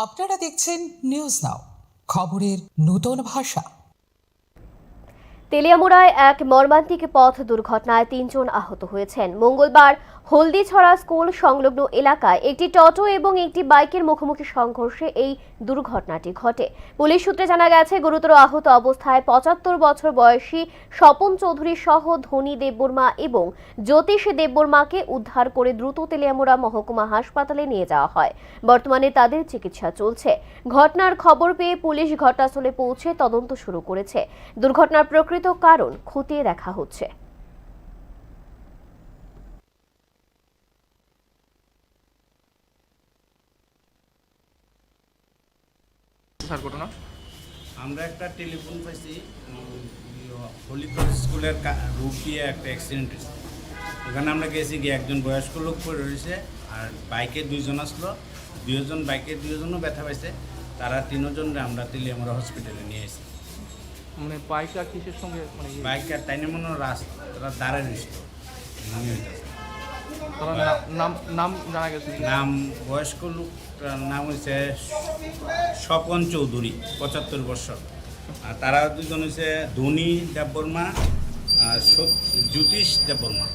আপনারা দেখছেন news now, খবরের নতুন ভাষা। তেলিয়ামুড়ায় এক মর্মান্তিক পথ দুর্ঘটনায় ৩ জন আহত হয়েছেন। মঙ্গলবার হলদিছড়া স্কুল সংলগ্ন এলাকায় একটি টোটো এবং একটি বাইকের মুখোমুখি সংঘর্ষে এই দুর্ঘটনাটি ঘটে। পুলিশ সূত্রে জানা গেছে, গুরুতর আহত অবস্থায় ৭৫ বছর বয়সী স্বপন চৌধুরী সহ ধনী দেববর্মা এবং জ্যোতিষ দেববর্মাকে উদ্ধার করে দ্রুত তেলিয়ামুড়া মহকুমা হাসপাতালে নিয়ে যাওয়া হয়। বর্তমানে তাদের চিকিৎসা চলছে। ঘটনার খবর পেয়ে পুলিশ ঘটনাস্থলে পৌঁছে তদন্ত শুরু করেছে। দুর্ঘটনার প্রকৃত কারণ খতিয়ে দেখা হচ্ছে। আমরা একটা টেলিফোন পাইছি হলিপুর স্কুলের রুট দিয়ে একটা অ্যাক্সিডেন্ট হয়েছে। ওখানে আমরা গেছি গিয়ে একজন বয়স্ক লোক পড়ে রয়েছে, আর বাইকে 2 জন আসলো, 2 জন বাইকে 2 জনও ব্যথা পাইছে। তারা 3 জনরে আমরা তেলিয়ামুড়া হসপিটালে নিয়ে এসেছি। মানে বাইকটা কিসের সঙ্গে মানে বাইকের তাইনে মনে রাস্তা দাঁড়ায় রয়েছিল মনে হইতেছে। নাম নাম জানা গেছে? নাম বয়স্ক লোকটার নাম হয়েছে স্বপন চৌধুরী, 75 বছর। আর তারা 2 জন হচ্ছে ধনী দেববর্মা আর জ্যোতিষ দেববর্মা।